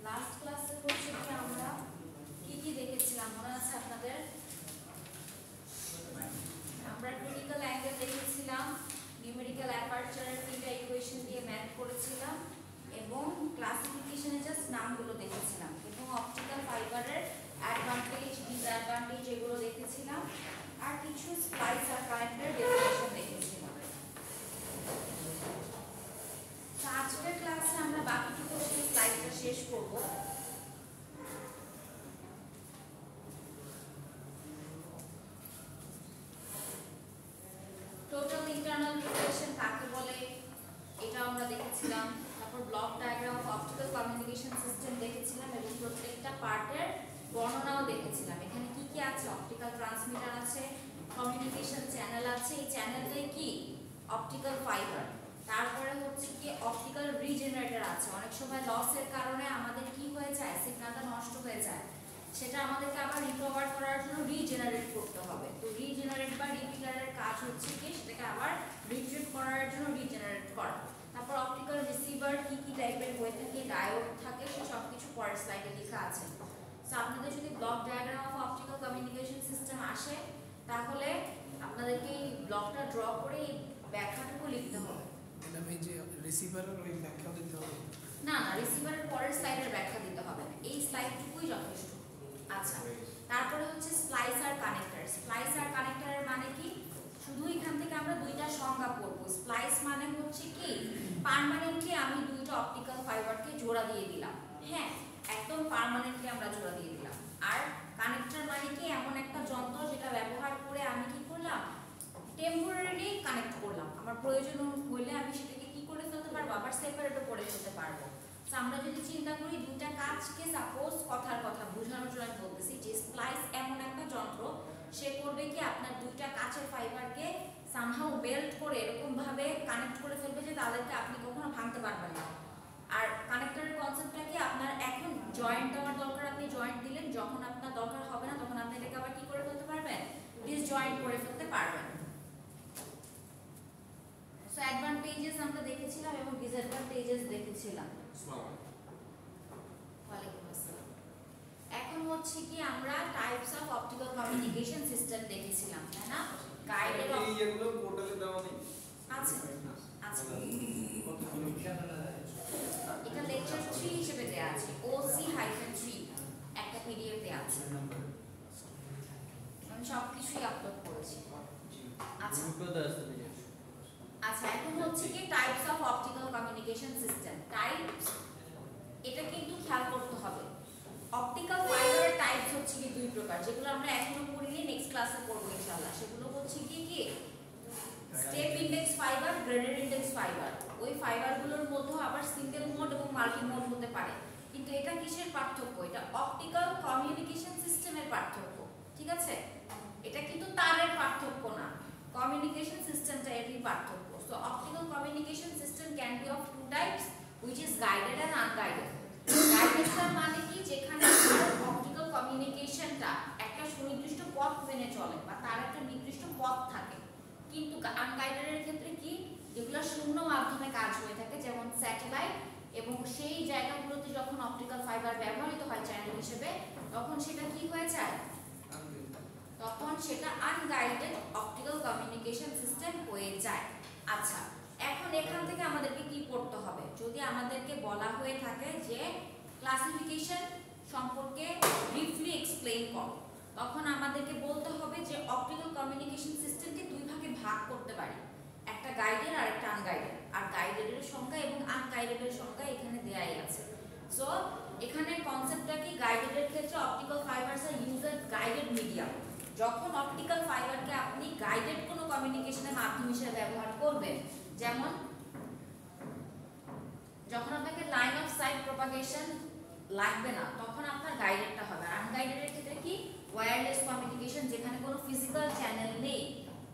Last ক্লাসে হচ্ছে কি আমরা কি দেখেছিলাম মনে আছে আপনাদের? আমরা ক্রিটিক্যাল অ্যাঙ্গেল দেখেছিলাম, নিউমেরিক্যাল অ্যাপারচারের তিনটা ইকুয়েশন দিয়ে ম্যাথ করেছিলাম এবং ক্লাসিফিকেশনে জাস্ট নামগুলো দেখেছিলাম এবং অপটিক্যাল ফাইবারের অ্যাডভান্টেজ ডিসঅ্যাডভান্টেজ এগুলো দেখেছিলাম আর কিছু স্প্লাইস আর কানেক্টরের ডেফিনেশন দেখেছিলাম। তো আজকের ক্লাসে আমরা বাকিটুকু সেই স্লাইডটা শেষ করব। টোটাল ইন্টারনাল রিলেশন কাকে বলে এটা আমরা দেখেছিলাম, তারপর block diagram of optical communication system দেখেছিলাম এবং প্রত্যেকটা পার্টের বর্ণনাও দেখেছিলাম। এখানে কি কি আছে? অপটিক্যাল ট্রান্সমিটার আছে, কমিউনিকেশন চ্যানেল আছে, এই চ্যানেলটাই কি অপটিক্যাল ফাইবার। তারপরে হচ্ছে কি অপটিক্যাল রিজেনারেটর আছে, অনেক সময় লসের কারণে আমাদের কি হয়ে যায়, সিগন্যালটা নষ্ট হয়ে যায়, সেটা আমাদেরকে আবার রিকভার করার জন্য রিজেনারেট করতে হবে। তো রিজেনারেট বা রিপিটারের কাজ হচ্ছে কি সেটাকে আবার রিট্রিভ করার জন্য রিজেনারেট করা। তারপর অপটিক্যাল রিসিভার কি কি টাইপের হয়ে থাকে, ডায়োড থাকে, সে সব কিছু পরের স্লাইডে লেখা আছে। সো আপনাদের যদি block diagram of optical communication system আসে তাহলে আপনাদেরকে এই ব্লকটা ড্র করে এই ব্যাখ্যাটুকু লিখতে হবে। ম্যাডাম এই যে রিসিভারের ওই ব্যাখ্যা দিতে হবে না না, রিসিভারের পরের স্লাইডের ব্যাখ্যা দিতে হবে না, এই স্লাইডটুকুই যথেষ্ট। আচ্ছা, তারপরে হচ্ছে স্প্লাইস আর কানেক্টর। স্প্লাইস আর কানেক্টরের মানে কি? শুধু এখান থেকে আমরা দুইটা সংজ্ঞা পড়ব। স্প্লাইস মানে হচ্ছে কি পার্মানেন্টলি আমি দুইটা অপটিক্যাল ফাইবারকে জোড়া দিয়ে দিলাম, হ্যাঁ একদম পার্মানেন্টলি আমরা জোড়া দিয়ে দিলাম। আর কানেক্টর মানে কি এমন একটা যন্ত্র যেটা ব্যবহার করে আমি কি করলাম, টেম্পোরারিলি কানেক্ট করলাম, আমার প্রয়োজন হলে আমি সেটাকে কি করে ফেলতে পারবো, আবার সেপারেটও করে ফেলতে পারবো। আমরা যদি চিন্তা করি দুইটা কাজকে সাপোজ কথার কথা বোঝানোর জন্য বলতেছি যে স্প্লাইস এমন একটা যন্ত্র, সে করবে কি আপনার দুইটা কাচের ফাইবারকে সামহাউ বেল্ট করে এরকম ভাবে কানেক্ট করে ফেলবে যে তাদেরকে আপনি কখনো ভাঙতে পারবেন না। আর কানেক্টরের কনসেপ্টটা কি, আপনার এখন জয়েন্ট দেওয়ার দরকার, আপনি জয়েন্ট দিলেন, যখন আপনার দরকার হবে না তখন আপনি এটাকে আবার কি করে ফেলতে পারবেন, ডিসজয়েন্ট করে ফেলতে পারবেন। সো অ্যাডভান্টেজেস আমরা দেখেছিলাম এবং ডিসঅ্যাডভান্টেজেস দেখেছিলাম। ওয়ালাইকুম আসসালাম। এখন হচ্ছে কি আমরা types of optical communication system দেখেছিলাম, তাই না? গাইডেড এইগুলো পোর্টালে দেওয়া নেই আছে আছে, এটা লেকচার 3 হিসেবে দেয়া আছে, OC-3 একটা পিডিএফ দেয়া আছে, আমি সবকিছুই আপলোড করেছি। আচ্ছা আচ্ছা, এখন হচ্ছে কি types of optical communication system. Types এটা কিন্তু খেয়াল করতে হবে, অপটিক্যাল ফাইবারের টাইপস হচ্ছে কি দুই প্রকার, যেগুলো আমরা এখনো পড়িনি, নেক্সট ক্লাসে পড়বো ইনশাআল্লাহ। সেগুলো হচ্ছে কি step index fibre, graded index fibre. ওই ফাইবারগুলোর মধ্যে আবার সিঙ্গেল মোড এবং মাল্টি মোড হতে পারে, কিন্তু এটা কিসের পার্থক্য, এটা অপটিক্যাল কমিউনিকেশন সিস্টেমের পার্থক্য, ঠিক আছে? এটা কিন্তু তারের পার্থক্য না, কমিউনিকেশন সিস্টেমটা এরই পার্থক্য। So optical communication system can be of two types, which is guided and unguided. গাইডেডটার মানে কি, যেখানে অপটিক্যাল কমিউনিকেশনটা একটা সুনির্দিষ্ট পথ মেনে চলে বা তার একটা নির্দিষ্ট পথ থাকে। কিন্তু আনগাইডেডের ক্ষেত্রে কি, যেগুলো শূন্য মাধ্যমে কাজ হয়ে থাকে, যেমন স্যাটেলাইট, এবং সেই জায়গাগুলোতে যখন অপটিক্যাল ফাইবার ব্যবহৃত হয় চ্যানেল হিসেবে তখন সেটা কি হয়ে যায়, তখন সেটা আনগাইডেড অপটিক্যাল কমিউনিকেশন সিস্টেম হয়ে যায়। আচ্ছা, এখন এখান থেকে আমাদেরকে কি করতে হবে, যদি আমাদেরকে বলা হয়ে থাকে যে ক্লাসিফিকেশন সম্পর্কে ব্রিফলি এক্সপ্লেইন করো, তখন আমাদেরকে বলতে হবে যে অপটিক্যাল কমিউনিকেশন সিস্টেমকে দুই ভাগে ভাগ করতে পারি, একটা গাইডেড আর একটা আনগাইডেড। আর গাইডেডের সংখ্যা এবং আনগাইডেডের সংখ্যা এখানে দেয়াই আছে। সো এখানে কনসেপ্টটা কি, গাইডেডের ক্ষেত্রে optical fibres are used guided medium. যখন অপটিক্যাল ফাইবারকে আপনি গাইডেড কোনো কমিউনিকেশনের মাধ্যম হিসেবে ব্যবহার করবেন, যেমন যখন আপনাকে লাইন অফ সাইট প্রপাগেশন লাগবে না তখন আপনার গাইডেডটা হবে। আনগাইডেডের ক্ষেত্রে কি, ওয়্যারলেস কমিউনিকেশন, যেখানে কোনো ফিজিক্যাল চ্যানেল নেই,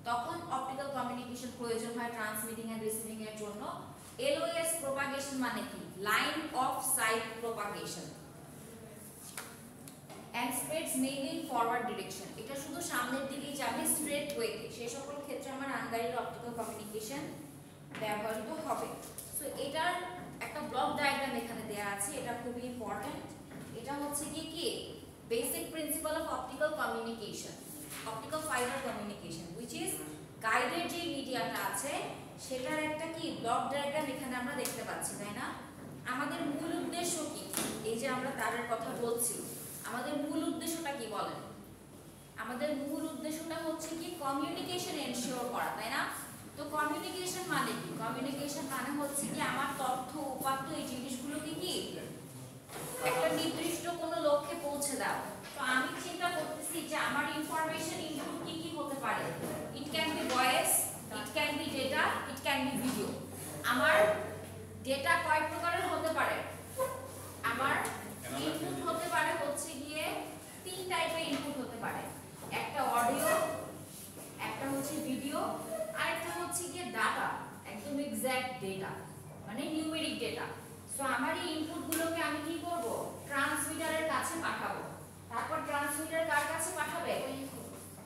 তখন অপটিক্যাল কমিউনিকেশন প্রয়োজন হয় ট্রান্সমিটিং এন্ড রিসিভিং এর জন্য। এলওএস প্রপাগেশন মানে কি, line of sight propagation and spreads mainly in forward direction, এটা শুধু সামনের দিকেই যাবে স্ট্রেট ওয়েতে, সেই সকল ক্ষেত্রে আমার আনগাইডেড অপটিক্যাল কমিউনিকেশন ব্যবহৃত হবে। সো এটার একটা ব্লক ডায়াগ্রাম এখানে দেয়া আছে, এটা খুবই ইম্পর্টেন্ট। এটা হচ্ছে কি basic principal of optical communication, optical fibre communication, which is guided যে মিডিয়াটা আছে সেটার একটা কি ব্লক ডায়াগ্রাম এখানে আমরা দেখতে পাচ্ছি, তাই না? আমাদের মূল উদ্দেশ্য কি? এই যে আমরা তারের কথা বলছি, আমাদের মূল উদ্দেশ্যটা কি বলেন? আমাদের মূল উদ্দেশ্যটা হচ্ছে কি কমিউনিকেশন এনশিওর করা, তাই না? তো কমিউনিকেশন মানে কি? কমিউনিকেশন মানে হচ্ছে কি আমার তথ্য উপাত্ত এই জিনিসগুলোকে কি একটা নির্দিষ্ট কোনো লক্ষ্যে পৌঁছে দাও। তো আমি চিন্তা করতেছি যে আমার ইনফরমেশন ইনপুট কি কি হতে পারে। It can be voice, it can be data, it can be video. আমার ডেটা কয় প্রকারের হতে পারে? আমার ইনপুট হতে পারে হচ্ছে গিয়ে 3 টাইপের ইনপুট হতে পারে। একটা অডিও, একটা হচ্ছে ভিডিও, আর একটা হচ্ছে গিয়ে ডাটা, একদম এক্সাক্ট ডেটা মানে নিউমেরিক ডেটা। সো আমার এই ইনপুটগুলোকে আমি কি করব? ট্রান্সমিটারের কাছে পাঠাবো। তারপর ট্রান্সমিটার কার কাছে পাঠাবে?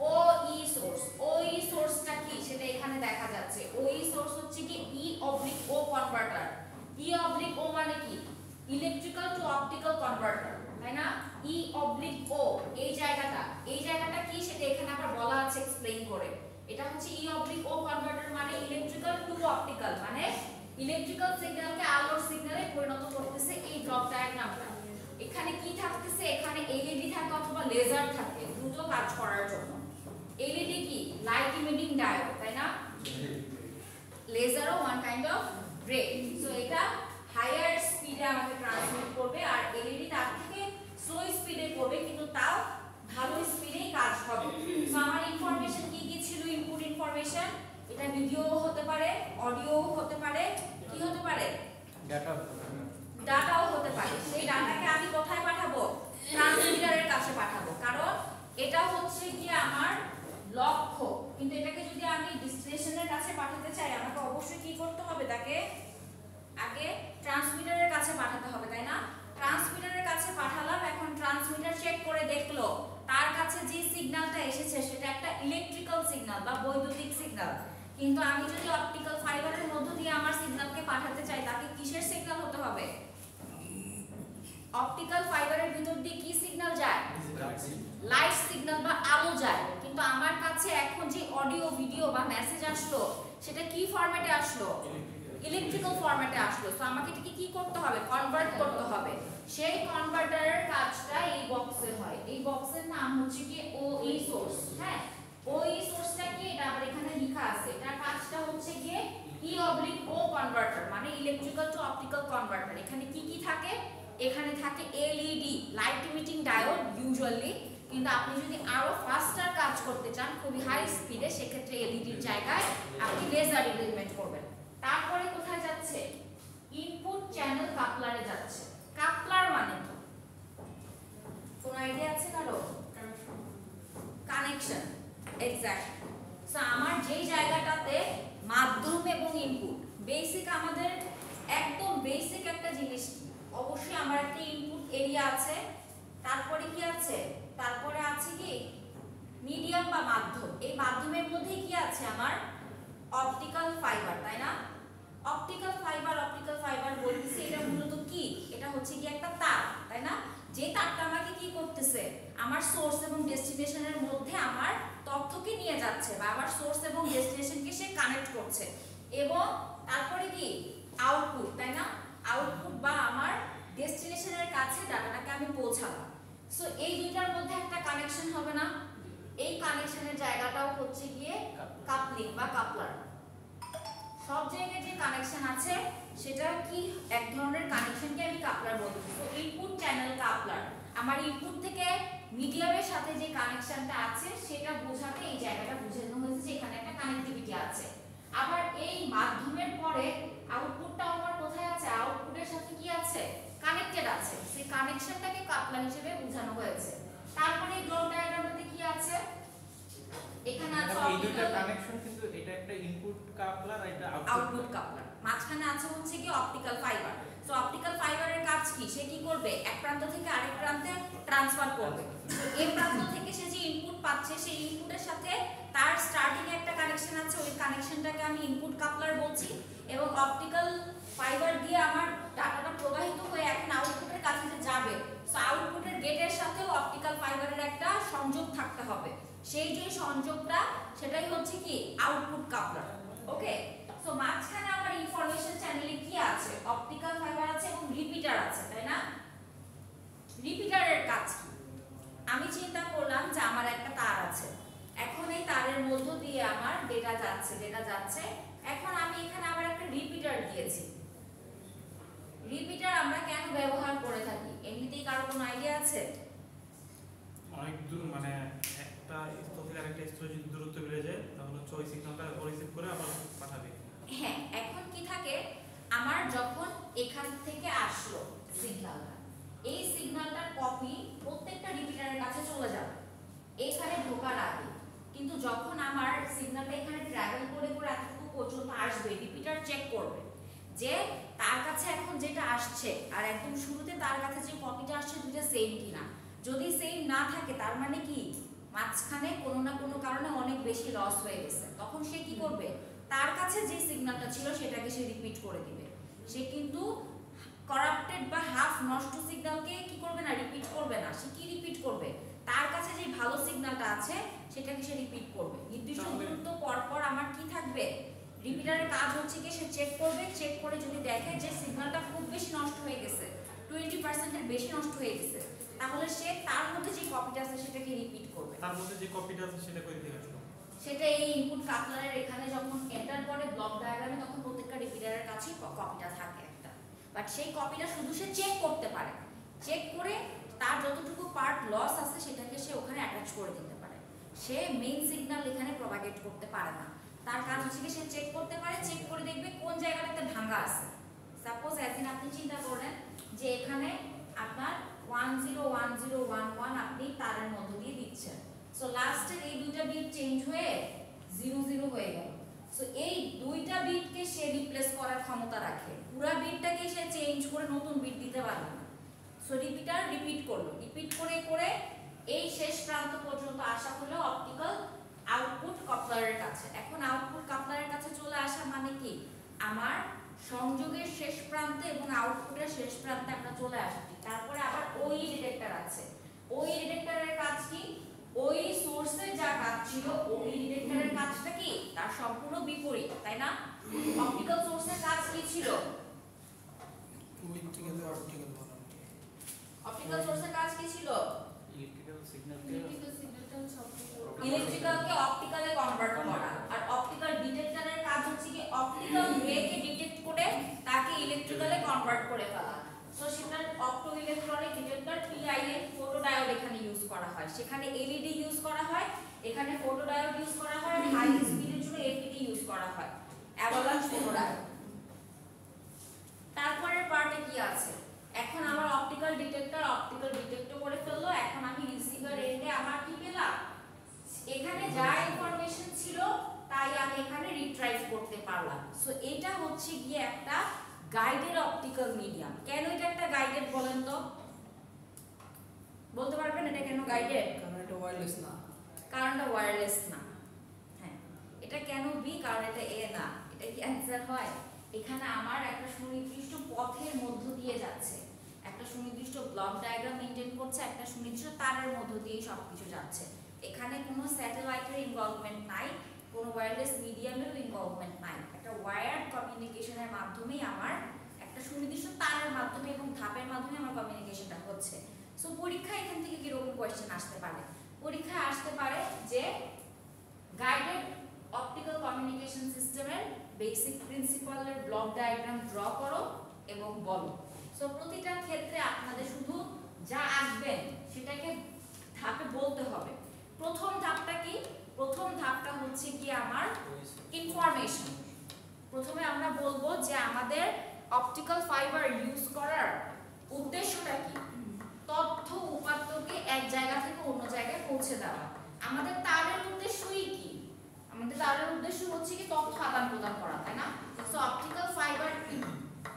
ওই সোর্স। ওই সোর্সটা কি সেটা এখানে দেখা যাচ্ছে। ওই সোর্স হচ্ছে কি E/O কনভার্টার। E/O মানে কি? ইলেকট্রিক্যাল টু অপটিক্যাল কনভার্টার, তাই না? E/O এই জায়গাটা কি সেটা এখানে আবার বলা আছে এক্সপ্লেইন করে। এটা হচ্ছে E/O কনভার্টার মানে ইলেকট্রিক্যাল টু অপটিক্যাল, মানে ইলেকট্রিক্যাল সিগন্যালকে আলোর সিগন্যালে পরিণত করতেছে এই ব্লক ডায়াগ্রামটা। এখানে কি থাকতেছে? এখানে এলইডি থাকে অথবা লেজার থাকে দ্রুত কাজ করার জন্য। এলইডি কি? লাইট ইমিটিং ডায়োড, তাই না? লেজারও ওয়ান কাইন্ড অফ রে। সো এটা হায়ার স্পিডে আমাকে ট্রান্সমিট করবে, আর এলইডি তার থেকে স্লো স্পিডে করবে, কিন্তু তাও ভালো স্পিডেই কাজ হবে। সো আমার ইনফরমেশন কি কি ছিল? ইনপুট ইনফরমেশন, এটা ভিডিও হতে পারে, অডিও হতে পারে, কি হতে পারে? ডাটাও হতে পারে। সেই ডাটাকে আমি কোথায় পাঠাবো? ট্রান্সমিটারের কাছে পাঠাবো, কারণ এটা হচ্ছে কি আমার লক্ষ্য। কিন্তু এটাকে যদি আমি ডেস্টিনেশনের কাছে পাঠাতে চাই আমাকে অবশ্যই কি করতে হবে? তাকে আগে ট্রান্সমিটারের কাছে পাঠাতে হবে, তাই না? ট্রান্সমিটারের কাছে পাঠালাম, এখন ট্রান্সমিটার চেক করে দেখলো তার কাছে যে সিগন্যালটা এসেছে সেটা একটা ইলেকট্রিক্যাল সিগন্যাল বা বৈদ্যুতিক সিগন্যাল। কিন্তু আমি যদি অপটিক্যাল ফাইবারের মধ্য দিয়ে আমার সিগন্যালকে পাঠাতে চাই তাকে কিসের সিগন্যাল হতে হবে? অপটিক্যাল ফাইবারের ভিতর দিয়ে কি সিগন্যাল যায়? লাইট সিগন্যাল বা আলো যায়। কিন্তু আমার কাছে এখন যে অডিও ভিডিও বা মেসেজ আসলো সেটা কি ফরম্যাটে আসলো? ইলেকট্রিক্যাল ফরম্যাটে আসলো। তো আমাকে এটাকে কি করতে হবে? কনভার্ট করতে হবে। সেই কনভার্টারের কাজটা এই বক্সে হয়। এই বক্সের নাম হচ্ছে কি ওই সোর্স। হ্যাঁ, ওই সোর্সটা কি? এটা আবার এখানে লেখা আছে। এটার কাজটা হচ্ছে কি E/O কনভার্টার মানে ইলেকট্রিক্যাল টু অপটিক্যাল কনভার্টার। এখানে কি কি থাকে? এখানে থাকে LED, light emitting diode usually, কিন্তু আপনি যদি আরো ফাস্টার কাজ করতে চান খুবই হাই স্পিডে সেক্ষেত্রে এলইডির জায়গায় আপনি লেজার ইমপ্লিমেন্ট করবেন। তারপরে কোথায় যাচ্ছে? ইনপুট চ্যানেল কাপলারে যাচ্ছে। কাপলার মানে কি? কোন আইডিয়া আছে কারো? Connection, exact. সো আমার যেই জায়গাটাতে মাধ্যম এবং ইনপুট বেসিক, আমাদের একদম বেসিক একটা জিনিস অবশ্যই আমার একটা ইনপুট এরিয়া আছে, তারপরে কি আছে? তারপরে আছে কি মিডিয়াম বা মাধ্যম। এই মাধ্যমের মধ্যে কি আছে? আমার অপটিক্যাল ফাইবার, তাই না? অপটিক্যাল ফাইবার বলতেছি এটা মূলত কি? এটা হচ্ছে কি একটা তার, তাই না? যে তারটা আমাকে কি করতেছে? আমার সোর্স এবং ডেস্টিনেশনের মধ্যে আমার তথ্যকে নিয়ে যাচ্ছে, বা আমার সোর্স এবং ডেস্টিনেশনকে সে কানেক্ট করছে। এবং তারপরে কি আউটপুট, তাই না? আউটপুট বা আমার ডেস্টিনেশনের কাছে ডাটাটাকে আমি পৌঁছালাম। সো এই দুইটার মধ্যে একটা কানেকশন হবে না? এই কানেকশনের জায়গাটাও হচ্ছে গিয়ে কাপলিং বা কাপলার। সব জায়গায় যে কানেকশন আছে সেটা কি এক ধরনের কানেকশনকে আমি কাপলার বলছি। তো ইনপুট চ্যানেল কাপলার, আমার ইনপুট থেকে মিডিয়ামের সাথে যে কানেকশনটা আছে সেটা বোঝাতে এই জায়গাটা বোঝানো হয়েছে যে এখানে একটা কানেক্টিভিটি আছে। আবার এই মাধ্যমের পরে আউটপুটটা আমার কোথায় আছে? আউটপুটের সাথে কি আছে? কানেক্টেড আছে। সেই কানেকশনটাকে কাপলার হিসেবে বোঝানো হয়েছে। তারপরে এই ব্লক ডায়াগ্রামটাতে কি আছে? এখানে আছে এই দুটো কানেকশন, কিন্তু এটা একটা ইনপুট কাপলার আর এটা আউটপুট কাপলার। মাঝখানে আছে হচ্ছে কি অপটিক্যাল ফাইবার। সো অপটিক্যাল ফাইবারের কাজ কি? সে কি করবে? এক প্রান্ত থেকে আরেক প্রান্তে ট্রান্সফার করবে। এই প্রান্ত থেকে সে যে ইনপুট পাচ্ছে সেই ইনপুটের সাথে তার স্টার্টিং এ একটা কানেকশন আছে, ওই কানেকশনটাকে আমি ইনপুট কাপলার বলছি। এবং অপটিক্যাল ফাইবার দিয়ে আমার ডাটাটা প্রবাহিত হয়ে এখন আউটপুটের কাছে যে যাবে, সো আউটপুটের গেটের সাথেও অপটিক্যাল ফাইবারের একটা সংযোগ থাকতে হবে। সেই যে সংযোগটা সেটাই হচ্ছে কি আউটপুট কাপলার। ওকে, সো মাঝখানে আমার ইনফরমেশন চ্যানেলে কি আছে, অপটিক্যাল ফাইবার আছে এবং রিপিটার আছে, তাই না? রিপিটারের কাজ কি? আমি চিন্তা করলাম যে আমার একটা তার আছে, এখন এই তারের মধ্য দিয়ে আমার ডেটা যাচ্ছে। এখন আমি এখানে আবার একটা রিপিটার দিয়েছি। রিপিটার আমরা কেন ব্যবহার করে থাকি এমনিতেই কারো কোনো আইডিয়া আছে? অনেক দূর মানে একটা স্তর থেকে আরেকটা স্তরে যদি দূরত্ব বেড়ে যায় তাহলে হচ্ছে ওই সিগন্যালটা রিসিভ করে আবার পাঠাবে। হ্যাঁ, এখন কি থাকে, আমার যখন এখান থেকে আসলো সিগন্যালটা, এই সিগন্যালটার কপি প্রত্যেকটা রিপিটারের কাছে চলে যাবে এখানে ঢোকার আগে। কিন্তু যখন আমার সিগন্যালটা এখানে ট্রাভেল করে এতটুকু পর্যন্ত আসবে, রিপিটার চেক করবে যে তার কাছে এখন যেটা আসছে আর একদম শুরুতে তার কাছে যে কপিটা আসছে দুটো সেম কিনা। যদি সেম না থাকে তার মানে কি মাঝখানে কোনো না কোনো কারণে অনেক বেশি লস হয়ে গেছে। তখন সে কি করবে, তার কাছে যে সিগন্যালটা ছিল সেটাকে সে রিপিট করে দিবে। সে কিন্তু করাপ্টেড বা হাফ নষ্ট সিগন্যালকে কি করবে না, রিপিট করবে না। সে কি রিপিট করবে, তার কাছে যে ভালো সিগন্যালটা আছে সেটাকে সে রিপিট করবে। নির্দিষ্ট দূরত্ব পর পর আমার কি থাকবে, রিপিটারের কাজ হচ্ছে কি সে চেক করবে, চেক করে যদি দেখে যে সিগন্যালটা খুব বেশি নষ্ট হয়ে গেছে, 20% এর বেশি নষ্ট হয়ে গেছে, তাহলে সে তার মধ্যে যে কপিটা আছে সেটাকে রিপিট করবে। তার মধ্যে যে কপিটা আছে সেটা কই থেকে আসলো? সেটা এই ইনপুট কাপলারের এখানে যখন এন্টার করে ব্লক ডায়াগ্রামে, তখন প্রত্যেকটা রিপিটারের কাছে কপিটা থাকে একটা, বাট সেই কপিটা শুধু সে চেক করতে পারে। চেক করে তার যতটুকু পার্ট লস আছে সেটাকে সে ওখানে অ্যাটাচ করে দিতে পারে। সে মেইন সিগন্যাল এখানে প্রপাগেট করতে পারে না। তার কাজ হচ্ছে সে চেক করতে পারে, চেক করে দেখবে কোন জায়গাটাতে ভাঙা আছে। সাপোজ এখন আপনি চিন্তা করেন যে এখানে আপনার 101011 আপনি তারের মধ্য দিয়ে দিচ্ছেন, সো লাস্টের এই দুইটা বিট চেঞ্জ হয়ে 00 হয়ে গেল। সো এই দুইটা বিটকে সে রিপ্লেস করার ক্ষমতা রাখে, পুরো বিটটাকে সে চেঞ্জ করে নতুন বিট দিতে পারবে না। সো রিপিটার রিপিট করলো, রিপিট করে করে এই শেষ প্রান্ত পর্যন্ত আসা হলো অপটিক্যাল আউটপুট কাপলারের কাছে। এখন আউটপুট কাপলারের কাছে চলে আসা মানে কি, আমার সংযোগের শেষ প্রান্তে এবং আউটপুটের শেষ প্রান্তে আমরা চলে আসছি। তারপরে আবার ওই ডিটেক্টর আছে, ওই ডিটেক্টরের কাজ কি, ওই সোর্সের যা কাজ ছিল ওই ডিটেক্টরের কাজটা কি তার সম্পূর্ণ বিপরীত, তাই না? অপটিক্যাল সোর্সের কাজ কি ছিল, অপটিক্যাল সোর্সের কাজ কি ছিল, ইলেকট্রিক্যালকে অপটিক্যালে কনভার্ট করা। আর অপটিক্যাল ডিটেক্টরের কাজ হচ্ছে কি অপটিক্যাল রেকে ডিটেক্ট করে তাকে ইলেকট্রিক্যালে কনভার্ট করে ফেলা। সো সেটা অপটো ইলেকট্রনিক ডিটেক্টর পিআইএন ফটোডায়োড এখানে ইউজ করা হয়, সেখানে এলইডি ইউজ করা হয়, এখানে ফটোডায়োড ইউজ করা হয়, হাই স্পিডের জন্য এফইডি ইউজ করা হয়, অ্যাভালাঞ্চ ফটোডায়োড। তারপরের পার্টে কি আছে, এখন আমার অপটিক্যাল ডিটেক্ট করে ফেললো। এখন আমি রিসিভার এন্ডে আমার কি পেলাম, এখানে যা ইনফরমেশন ছিল তাই আমি এখানে রিট্রাইভ করতে পারলাম। সো এটা হচ্ছে গিয়ে একটা গাইডেড অপটিক্যাল মিডিয়াম। কেন এটা একটা গাইডেড বলেন তো, বলতে পারবেন এটা কেন গাইডেড? কারণ এটা ওয়্যারলেস না। কারণ এটা ওয়্যারলেস না। হ্যাঁ, এটা কেন বি, কারণ এটা এ না। এটা কি অ্যান্সার হয়? এখানে আমার একটা সুনির্দিষ্ট পথের মধ্য দিয়ে যাচ্ছে, একটা সুনির্দিষ্ট ব্লক ডায়াগ্রাম মেইনটেইন করছে, একটা সুনির্দিষ্ট তারের মধ্য দিয়ে সবকিছু যাচ্ছে। এখানে কোনো স্যাটেলাইটের ইনভলভমেন্ট নাই, কোনো ওয়্যারলেস মিডিয়ামেরও ইনভলভমেন্ট নাই। একটা ওয়্যার্ড কমিউনিকেশনের মাধ্যমেই আমার একটা সুনির্দিষ্ট তারের মাধ্যমে এবং ধাপের মাধ্যমে আমার কমিউনিকেশনটা হচ্ছে। সো পরীক্ষা এখান থেকে কিরকম কোয়েশ্চেন আসতে পারে, পরীক্ষায় আসতে পারে যে গাইডেড অপটিক্যাল কমিউনিকেশন সিস্টেমের বেসিক প্রিন্সিপালের ব্লক ডায়াগ্রাম ড্র করো এবং বলো। সো প্রতিটা ক্ষেত্রে আপনাদের শুধু যা আসবেন সেটাকে ধাপে বলতে হবে। প্রথম ধাপটা কি, প্রথম ধাপটা হচ্ছে কি আমার ইনফরমেশন। প্রথমে আমরা বলবো যে আমাদের অপটিক্যাল ফাইবার ইউজ করার উদ্দেশ্যটা কি, তথ্য উপাত্তকে এক জায়গা থেকে অন্য জায়গায় পৌঁছে দেওয়া। আমাদের তারের উদ্দেশ্যই কি, আমাদের তারের উদ্দেশ্য হচ্ছে কি তথ্য আদান প্রদান করা, তাই না? সো অপটিক্যাল ফাইবার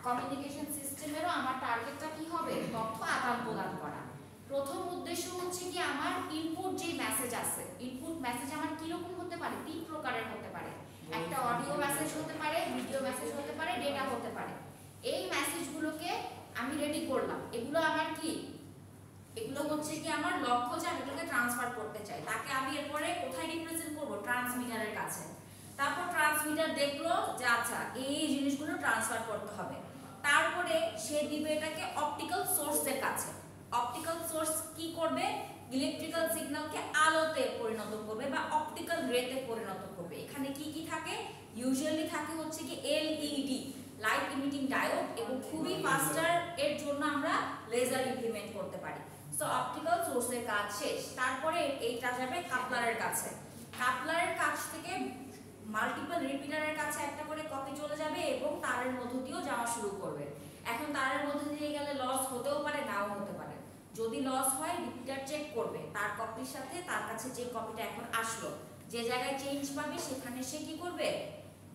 কমিউনিকেশন সিস্টেমেরও আমার টার্গেটটা কি হবে, তথ্য আদান প্রদান করা। প্রথম উদ্দেশ্য হচ্ছে কি আমার ইনপুট যে মেসেজ আছে, ইনপুট মেসেজ আমার কি রকম হতে পারে, তিন প্রকারের হতে পারে। একটা অডিও মেসেজ হতে পারে, ভিডিও মেসেজ হতে পারে, ডেটা হতে পারে। এই মেসেজগুলোকে আমি রেডি করলাম, এগুলো আমার কি, এগুলো হচ্ছে কি আমার লক্ষ্য যে আমি এগুলোকে ট্রান্সফার করতে চাই। তাকে আমি এরপরে কোথায় রিপ্রেজেন্ট করব, ট্রান্সমিটারের কাছে। তারপর ট্রান্সমিটার দেখলো যে আচ্ছা এই জিনিসগুলো ট্রান্সফার করতে হবে, তারপরে সে দিবে এটাকে অপটিক্যাল সোর্সের কাছে। অপটিক্যাল সোর্স কি করবে, ইলেকট্রিক্যাল সিগন্যালকে আলোতে পরিণত করবে বা অপটিক্যাল রেতে পরিণত করবে। এখানে কি কি থাকে, ইউজুয়ালি থাকে হচ্ছে কি এলইডি, লাইট ইমিটিং ডায়োড, এবং খুবই ফাস্টার এর জন্য আমরা লেজার ইমপ্লিমেন্ট করতে পারি। সো অপটিক্যাল সোর্সের কাজ শেষ, তারপরে এইটা যাবে কাপলারের কাছে। কাপলারের কাছ থেকে মাল্টিপল রিপিটারের কাছে একটা করে কপি চলে যাবে এবং তারের মধ্য দিয়েও যাওয়া শুরু করবে। এখন তারের মধ্য দিয়ে গেলে লস হতেও পারে, নাও হতে পারে। যদি লস হয় রিপিটার চেক করবে তার কপির সাথে তার কাছে যে কপিটা এখন আসলো, যে জায়গায় চেঞ্জ পাবে সেখানে সে কি করবে,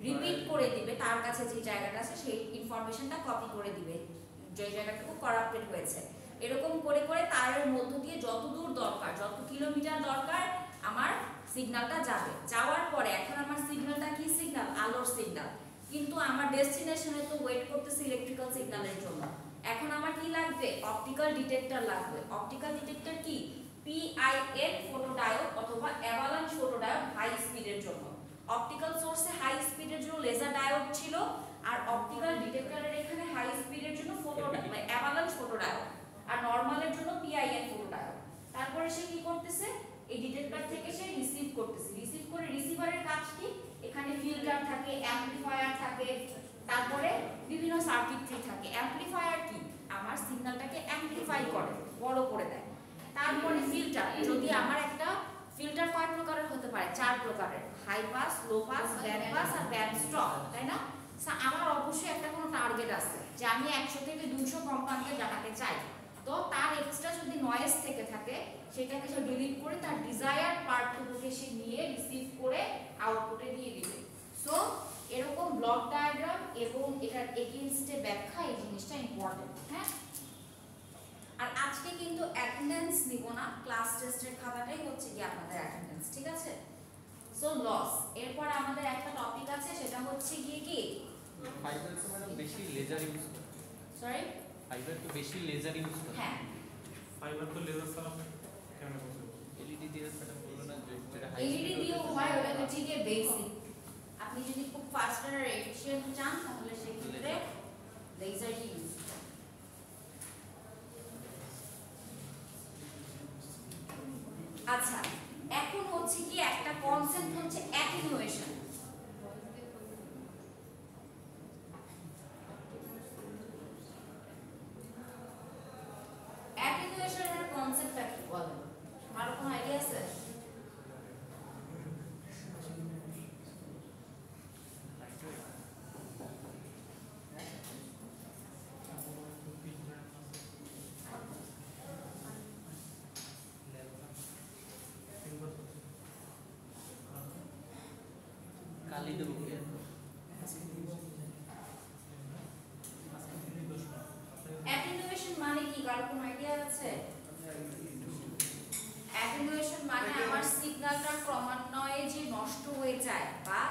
রিপিট করে দিবে, তার কাছে যে জায়গাটা আছে সেই ইনফরমেশনটা কপি করে দিবে যে জায়গাটুকু করাপ্টেড হয়েছে। এরকম করে করে তারের মধ্য দিয়ে যত দূর দরকার, যত কিলোমিটার দরকার আমার সিগন্যালটা যাবে। যাওয়ার পরে এখন আমার সিগন্যালটা কি সিগন্যাল, আলোর সিগন্যাল, কিন্তু আমার ডেস্টিনেশনে তো ওয়েট করতেছে ইলেকট্রিক্যাল সিগন্যালের জন্য। এখন আমার কি লাগবে, অপটিক্যাল ডিটেক্টর লাগবে। অপটিক্যাল ডিটেক্টর কি, পিআইএন ফটোডায়োড অথবা অ্যাভালাঞ্চ ফটোডায়োড হাই স্পিডের জন্য। অপটিক্যাল সোর্সে হাই স্পিডের জন্য লেজার ডায়োড ছিল, আর অপটিক্যাল ডিটেক্টরের এখানে হাই স্পিডের জন্য অ্যাভালাঞ্চ ফটোডায়োড, আর নরমালের জন্য পিআইএন ফটোডায়োড। তারপরে সে কি করতেছে, এই ডিটেক্টর থেকে সে রিসিভ করতেছে, রিসিভ করে রিসিভারের কাজ কি, এখানে ফিল্টার থাকে, অ্যাম্পলিফায়ার থাকে, তারপরে বিভিন্ন সার্কিটরি থাকে। অ্যাম্পলিফায়ার কি, আমার সিগন্যালটাকে অ্যাম্পলিফাই করে, বড় করে দেয়। তারপরে ফিল্টার, যদি আমার একটা ফিল্টার কয় প্রকারের হতে পারে, 4 প্রকারের, high pass, low pass, band pass আর ব্যান্ড স্টপ, তাই না? আমার অবশ্যই একটা কোনো টার্গেট আছে যে আমি 100 থেকে 200 কম্পাঙ্কে জানাতে চাই, তো তার এক্সট্রা যদি নয়েজ থেকে থাকে সেটাকে সে ডিলিট করে তার ডিজায়ার পার্টটুকুকে সে নিয়ে রিসিভ করে আউটপুটে দিয়ে দিবে। সো এরকম ব্লক ডায়াগ্রাম এবং এটার এগেইনস্টে ব্যাখ্যা, এই জিনিসটা ইম্পর্টেন্ট। হ্যাঁ, আর আজকে কিন্তু অ্যাটেন্ডেন্স নিব না, ক্লাস টেস্টের খাতাটাই হচ্ছে কি আপনাদের অ্যাটেন্ডেন্স, ঠিক আছে? সো লস, এরপর আমাদের একটা টপিক আছে সেটা হচ্ছে গিয়ে কি, ফাইবার তো মানে বেশি লেজার ইউজ করে। সরি, ফাইবার তো বেশি লেজার ইউজ করে। হ্যাঁ ফাইবার তো লেজার ছাড়া কেমনে পসিবল? এলইডি দিয়ে সেটা বললো না যে যেটা হাই এলইডি দিয়েও হয়, ওটা হচ্ছে গিয়ে বেসিক। আপনি যদি খুব ফাস্টার আর এফিশিয়েন্ট চান তাহলে সেক্ষেত্রে লেজারই ইউজ করেন। আচ্ছা, এখন হচ্ছে কি একটা কনসেপ্ট হচ্ছে অ্যাটেনুয়েশন। অ্যাটেনুয়েশনের কনসেপ্টটা কি বলেন, আমার কোনো আইডিয়া আছে? কালি দেবো কি অ্যাটেনুয়েশন মানে কি, কারো কোনো আইডিয়া আছে? অ্যাটেনুয়েশন মানে আমার সিগন্যালটা ক্রমান্বয়ে যে নষ্ট হয়ে যায় বা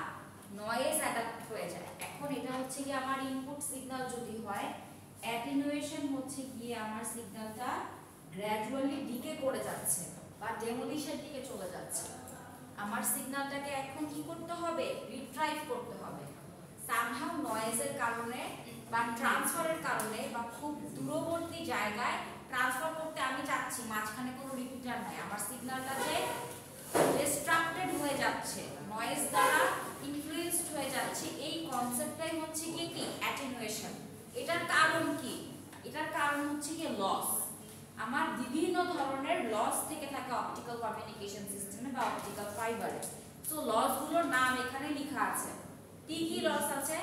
নয়েজ অ্যাডাপ্ট হয়ে যায়। এখন এটা হচ্ছে কি আমার ইনপুট সিগন্যাল যদি হয়, অ্যাটেনুয়েশন হচ্ছে গিয়ে আমার সিগন্যালটা গ্র্যাজুয়ালি ডিকে করে যাচ্ছে বা ডেমোলিশনের দিকে চলে যাচ্ছে। আমার সিগন্যালটাকে এখন কি করতে হবে, রিট্রাইভ করতে হবে। সামহাউ নয়েজের কারণে বা ট্রান্সফারের কারণে বা খুব দূরবর্তী জায়গায় ট্রান্সফার করতে আমি চাচ্ছি, মাঝখানে কোনো রিপিটার নাই, আমার সিগন্যালটা যে ডিস্ট্রাক্টেড হয়ে যাচ্ছে, নয়েজ দ্বারা ইনফ্লুয়েন্সড হয়ে যাচ্ছে, এই কনসেপ্টটাই হচ্ছে কি কি অ্যাটেনুয়েশন। এটার কারণ কি, এটার কারণ হচ্ছে কি লস। আমার বিভিন্ন ধরনের লস থেকে থাকে অপটিক্যাল কমিউনিকেশন সিস্টেমে বা অপটিক্যাল ফাইবারে। সো লসগুলোর নাম এখানে লেখা আছে, কি কি লস আছে।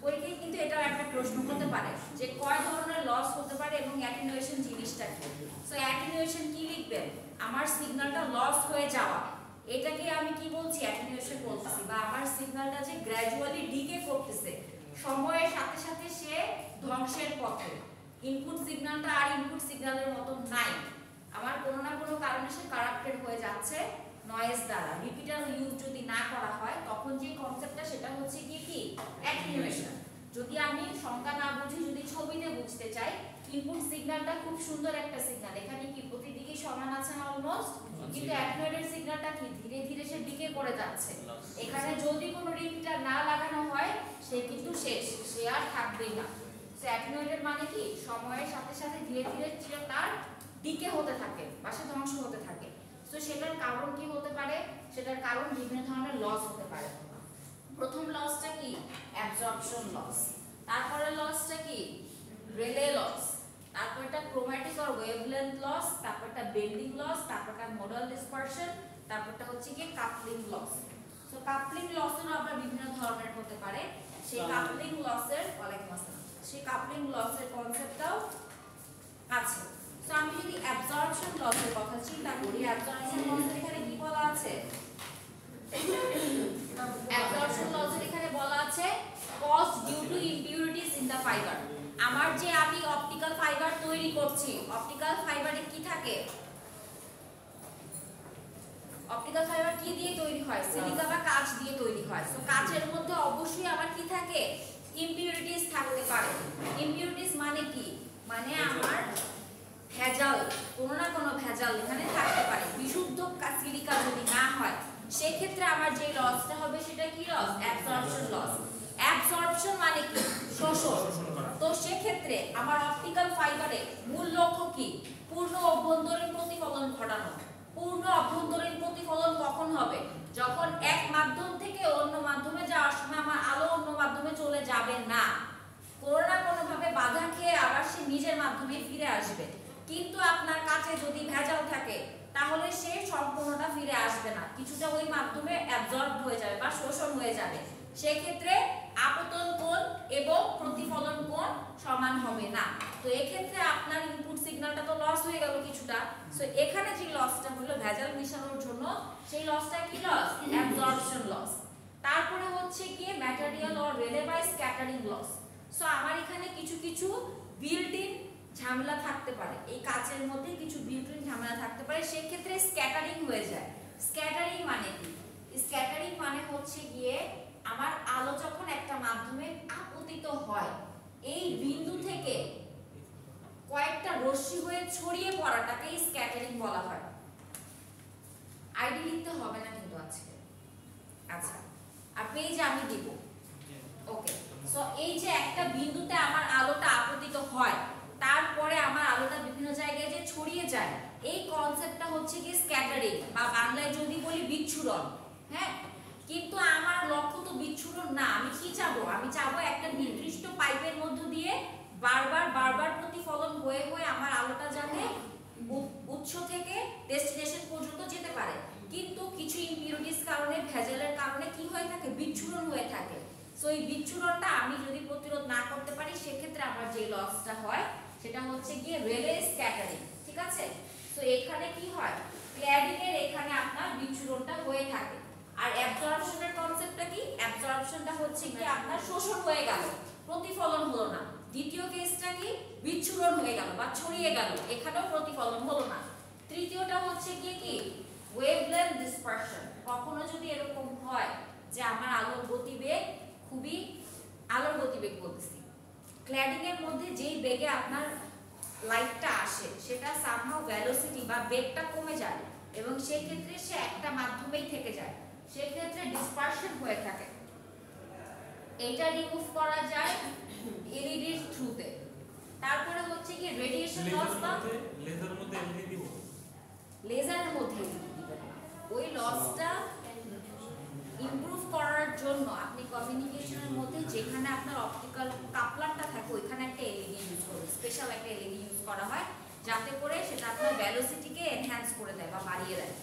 ওইটাই কিন্তু এটাও একটা প্রশ্ন হতে পারে যে কয় ধরনের লস হতে পারে এবং অ্যাটেনুয়েশন জিনিসটা কি। সো অ্যাটেনুয়েশন কি লিখবেন, আমার সিগন্যালটা লস হয়ে যাওয়া, এটাকে আমি কি বলছি, অ্যাটেনুয়েশন বলতেছি। বা আমার সিগন্যালটা যে গ্র্যাজুয়ালি ডিকে করতেছে, সময়ের সাথে সাথে সে ধ্বংসের পথে। ইনপুট সিগন্যালটা আর ইনপুট সিগন্যালের মতো নাই, আমার কোনো না কোনো কারণে সে কারাপ্টেড হয়ে যাচ্ছে নয়েজ দ্বারা। রিপিটার ইউজ যদি না করা হয় তখন যে কনসেপ্টটা সেটা হচ্ছে কি কি অ্যাটেনুয়েশন। যদি আমি সংখ্যা না বুঝি, যদি ছবিতে বুঝতে চাই, ইনপুট সিগন্যালটা খুব সুন্দর একটা সিগন্যাল, এখানে কি প্রতিদিকে সমান আছে না অলমোস্ট, কিন্তু অ্যাটেনুয়েটেড সিগন্যালটা কি ধীরে ধীরে সে ডিকে করে যাচ্ছে। এখানে যদি কোনো রিপিটার না লাগানো হয় সে কিন্তু শেষ, সে আর থাকবেই না। সো অ্যাটেনুয়েটেড মানে কি সময়ের সাথে সাথে ধীরে ধীরে তার ডিকে হতে থাকে বা সে ধ্বংস হতে থাকে। সো সেটার কারণ কি হতে পারে? সেটার কারণ বিভিন্ন ধরনের লস হতে পারে। প্রথম লসটা কি? Absorption loss. তারপরে লসটা কি? Rayleigh loss. তারপরটা ক্রোম্যাটিক অর ওয়েভলেন্থ লস, তারপরটা বেন্ডিং লস, তারপরটা মোডাল ডিসপারশন, তারপরটা হচ্ছে কি কাপলিং লস। সো কাপলিং লসের আবার বিভিন্ন ধরনের হতে পারে। সেই কাপলিং লসের ওয়ালাইকুম আসসালাম, সেই কাপলিং লসের কনসেপ্টটাও আছে। সো আমি যদি অ্যাবজর্পশন লসের কথা চিন্তা করি, অ্যাবজর্পশন লসের এখানে কি বলা আছে? অ্যাবজর্পশন লসের এখানে বলা আছে cause due to impurities in the fibre. আমার যে আমি অপটিক্যাল ফাইবার তৈরি করছি, অপটিক্যাল ফাইবারে কি থাকে? অপটিক্যাল ফাইবার কি দিয়ে তৈরি হয়? সিলিকা বা কাঁচ দিয়ে তৈরি হয়। সো কাঁচের মধ্যে অবশ্যই আবার কি থাকে? ইমপিউরিটিস থাকতে পারে। ইমপিউরিটিস মানে কি? মানে আমার ভেজাল, কোনো না কোনো ভেজাল এখানে থাকতে পারে। বিশুদ্ধ সিলিকা যদি না হয় সেক্ষেত্রে আমার যে লসটা হবে সেটা কি লস? Absorption loss. অ্যাবজর্পশন মানে কি? শোষণ। তো সেক্ষেত্রে আমার অপটিক্যাল ফাইবারে মূল লক্ষ্য কি? পূর্ণ অভ্যন্তরীণ প্রতিফলন ঘটানো। পূর্ণ অভ্যন্তরীণ প্রতিফলন কখন হবে? যখন এক মাধ্যম থেকে অন্য মাধ্যমে যাওয়ার সময় আমার আলো অন্য মাধ্যমে চলে যাবে না, কোনো না কোনো ভাবে বাধা খেয়ে আবার সে নিজের মাধ্যমে ফিরে আসবে। কিন্তু আপনার কাছে যদি ভেজাল থাকে তাহলে সে সম্পূর্ণটা ফিরে আসবে না, কিছুটা ওই মাধ্যমে অ্যাবজর্ব হয়ে যাবে বা শোষণ হয়ে যাবে। সেক্ষেত্রে আপতন কোণ এবং প্রতিফলন কোণ সমান হবে না। তো এক্ষেত্রে আপনার ইনপুট সিগন্যালটা তো লস হয়ে গেল কিছুটা। সো এখানে যে লসটা হলো ভেজাল মিশানোর জন্য, সেই লসটা কি লস? Absorption loss. তারপরে হচ্ছে কি ম্যাটেরিয়াল অর রেলে বাই স্ক্যাটারিং লস। সো আমার এখানে কিছু কিছু বিল্ট ইন ঝামেলা থাকতে পারে, এই কাচের মধ্যে কিছু বিল্ট ইন ঝামেলা থাকতে পারে, সেক্ষেত্রে স্ক্যাটারিং হয়ে যায়। স্ক্যাটারিং মানে কি? স্ক্যাটারিং মানে হচ্ছে গিয়ে আমার আলো যখন একটা মাধ্যমে আপতিত হয়, এই বিন্দু থেকে কয়েকটা রশ্মি হয়ে ছড়িয়ে পড়াটাকে স্ক্যাটারিং বলা হয়। আইডি লিখতে হবে না কিন্তু আজকে, আচ্ছা আর পেজ আমি দিব। ওকে, সো এই যে একটা বিন্দুতে আমার আলোটা আপতিত হয়, তারপরে আমার আলোটা বিভিন্ন জায়গায় যে ছড়িয়ে যায়, এই কনসেপ্টটা হচ্ছে কি স্ক্যাটারিং, বা বাংলায় যদি বলি বিচ্ছুরণ। হ্যাঁ, কিন্তু আমার লক্ষ্য তো বিচ্ছুরণ না। আমি কি চাবো? আমি চাবো একটা নির্দিষ্ট পাইপের মধ্য দিয়ে বারবার বারবার প্রতিফলন হয়ে হয়ে আমার আলোটা যাতে উৎস থেকে ডেস্টিনেশন পর্যন্ত যেতে পারে। কিন্তু কিছু ইমপিউরিটিস কারণে, ভেজালের কারণে কি হয়ে থাকে? বিচ্ছুরণ হয়ে থাকে। সো এই বিচ্ছুরণটা আমি যদি প্রতিরোধ না করতে পারি, সেক্ষেত্রে আমার যে লসটা হয় সেটা হচ্ছে গিয়ে রেলে স্ক্যাটারিং। ঠিক আছে? তো এখানে কি হয়? ক্ল্যাডিং এর এখানে আপনার বিচ্ছুরণটা হয়ে থাকে। আর অ্যাবজর্পশনের কনসেপ্টটা কি? অ্যাবজর্পশনটা হচ্ছে কি আপনার শোষণ হয়ে গেল, প্রতিফলন হলো না। দ্বিতীয় কেসটা কি? বিচ্ছুরণ হয়ে গেল বা ছড়িয়ে গেল, এখানেও প্রতিফলন হলো না। তৃতীয়টা হচ্ছে কি ওয়েভলেন্থ ডিসপারশন। কখনো যদি এরকম হয় যে আমার আলোর গতিবেগ খুবই, আলোর গতিবেগ বলতেছি, ক্ল্যাডিং এর মধ্যে যেই বেগে আপনার লাইটটা আসে সেটা সামহাউ ভেলোসিটি বা বেগটা কমে যায় এবং সেই ক্ষেত্রে সে একটা মাধ্যমেই থেকে যায়, সেই ক্ষেত্রে ডিসপারশন হয়ে থাকে। এটা রিমুভ করা যায় এলইডির থ্রুতে। তারপরে হচ্ছে কি রেডিয়েশন লস বা লেজারের মধ্যে এলইডি দিব, লেজারের মধ্যে ওই লসটা ইমপ্রুভ করার জন্য আপনি কমিউনিকেশনের মধ্যে যেখানে আপনার অপটিক্যাল কাপলারটা থাকে ওইখানে একটা এলইডি ইউজ করবেন, স্পেশাল একটা এলইডি ইউজ করা হয় যাতে করে সেটা আপনার ভেলোসিটিকে এনহ্যান্স করে দেয় বা বাড়িয়ে দেয়।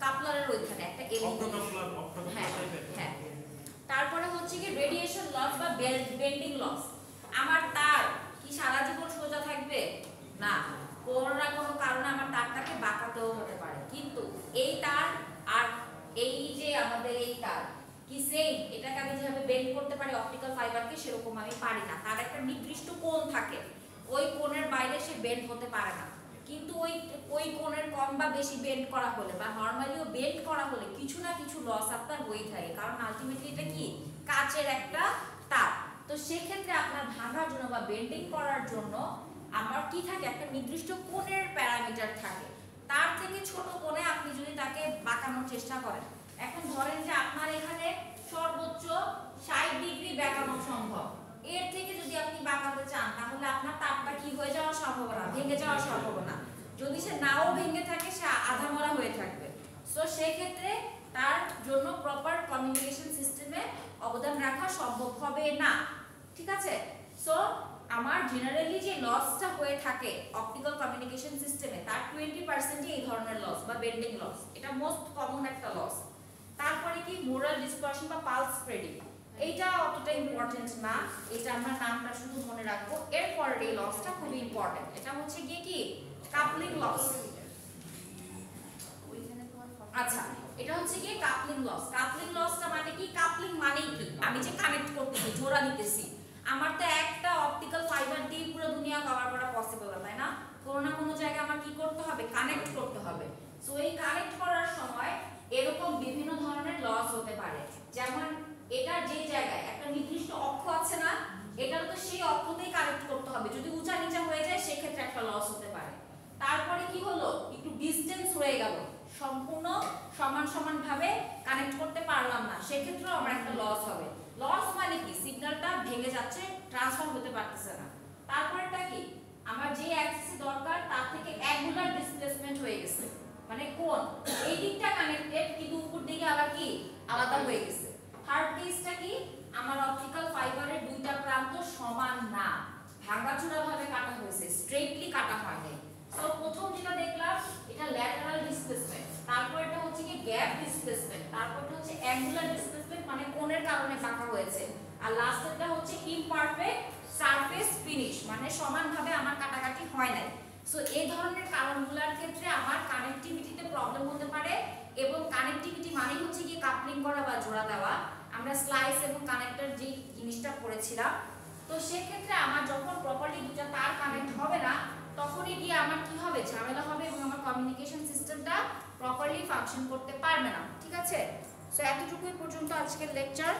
কাপলারের ওইখানে একটা এলইডি। হ্যাঁ হ্যাঁ। তারপরে হচ্ছে কি রেডিয়েশন লস বা বেন্ডিং লস। আমার তার কি সারা জীবন সোজা থাকবে? না, কোনো না কোনো কারণে আমার তারটাকে বাঁকাতেও হতে পারে। কিন্তু এই তার আর এই যে আমাদের এই তার কি সেম, এটাকে আমি যেভাবে বেন্ড করতে পারি অপটিক্যাল ফাইবারকে, সেরকম আমি পারি না। তার একটা নির্দিষ্ট কোণ থাকে, ওই কোণের বাইরে সে বেন্ড হতে পারে না। কিন্তু ওই কোণের কম বা বেশি বেন্ড করা হলে বা নরমালিও বেন্ড করা হলে কিছু না কিছু লস আপনার হয়েই থাকে, কারণ আলটিমেটলি এটা কি কাচের একটা তার। তো সেক্ষেত্রে আপনার ভাঙার জন্য বা বেন্ডিং করার জন্য আমার কি থাকে, একটা নির্দিষ্ট কোণের প্যারামিটার থাকে। তার থেকে ছোট কোণে আপনি যদি তাকে বাঁকানোর চেষ্টা করেন, এখন ধরেন যে আপনার এখানে সর্বোচ্চ 60 ডিগ্রি বাঁকানো সম্ভব, এর থেকে যদি আপনি বাঁকাতে চান তাহলে আপনার তারটা কি হয়ে যাওয়ার সম্ভাবনা, ভেঙে যাওয়ার সম্ভাবনা। যদি সে নাও ভেঙে থাকে সে আধামরা হয়ে থাকবে। সো সেই ক্ষেত্রে তার জন্য প্রপার কমিউনিকেশন সিস্টেমে অবদান রাখা সম্ভব হবে না, ঠিক আছে। সো আমার জেনারেলি যে লসটা হয়ে থাকে অপটিক্যাল কমিউনিকেশন সিস্টেমে তার 20% এই ধরনের লস বা বেন্ডিং লস, এটা মোস্ট কমন একটা লস। তারপরে কি মোরাল ডিসপারশন বা পালস স্প্রেডিং, এইটা অতটা ইম্পর্টেন্ট না, এটা আমরা নামটা শুধু মনে রাখবো। এরপরের এই লসটা খুবই ইম্পর্টেন্ট, এটা হচ্ছে গিয়ে কি কাপলিং লস। আচ্ছা, এটা হচ্ছে কি কাপলিং লস। কাপলিং লসটা মানে কি, কাপলিং মানে কি, আমি যে কানেক্ট করতেছি, জোড়া দিতেছি, আমার তো একটা অপটিক্যাল ফাইবার দিয়ে পুরো দুনিয়া কভার করা পসিবল না, তাই না? কোনো না কোনো জায়গায় আমার কি করতে হবে, কানেক্ট করতে হবে। সো এই কানেক্ট করার সময় এরকম বিভিন্ন ধরনের লস হতে পারে। যেমন এটা যে জায়গায় একটা নির্দিষ্ট অক্ষ আছে না, এটার তো সেই অক্ষতেই কানেক্ট করতে হবে, যদি উঁচা নিচা হয়ে যায় সেক্ষেত্রে একটা লস হতে পারে। তারপরে কি হলো, একটু ডিসটেন্স হয়ে গেল, সম্পূর্ণ সমান সমান ভাবে কানেক্ট করতে পারলাম না, সেক্ষেত্রেও আমার একটা লস হবে। লস মানে কি, সিগন্যালটা ভেঙে যাচ্ছে, ট্রান্সফার হতে পারতেছে না। তারপরটা কি, আমার যে অ্যাক্সেস দরকার তার থেকে অ্যাঙ্গুলার ডিসপ্লেসমেন্ট হয়ে গেছে, মানে কোণ এই দিকটা কানেক্টেড কিন্তু উপর দিকে আবার কি আলাদা হয়ে গেছে। থার্ড কেসটা কি, আমার অপটিক্যাল ফাইবারের দুইটা প্রান্ত সমান না, ভাঙাচোরা ভাবে কাটা হয়েছে, স্ট্রেটলি কাটা হয়নি। সো প্রথম যেটা দেখলাম এটা ল্যাটারাল ডিসপ্লেসমেন্ট, তারপর এটা হচ্ছে কি গ্যাপ ডিসপ্লেসমেন্ট, তারপর এটা হচ্ছে অ্যাঙ্গুলার ডিসপ্লেসমেন্ট মানে কোণের কারণে বাঁকা হয়েছে, আর লাস্টেরটা হচ্ছে ইমপারফেক্ট সারফেস ফিনিশ মানে সমানভাবে আমার কাটাকাটি হয় নাই। সো এই ধরনের কারণগুলোর ক্ষেত্রে আমার কানেক্টিভিটিতে প্রবলেম হতে পারে, এবং কানেক্টিভিটি মানে হচ্ছে কি কাপলিং করা বা জোড়া দেওয়া। আমরা স্লাইস এবং কানেক্টর যে জিনিসটা পড়েছিলাম, তো সেক্ষেত্রে আমার যখন প্রপারলি দুটো তার কানেক্ট হবে না তখনই গিয়ে আমার কি হবে, ঝামেলা হবে এবং আমার কমিউনিকেশন সিস্টেমটা প্রপারলি ফাংশন করতে পারবে না, ঠিক আছে। সো এতটুকুই পর্যন্ত আজকের লেকচার।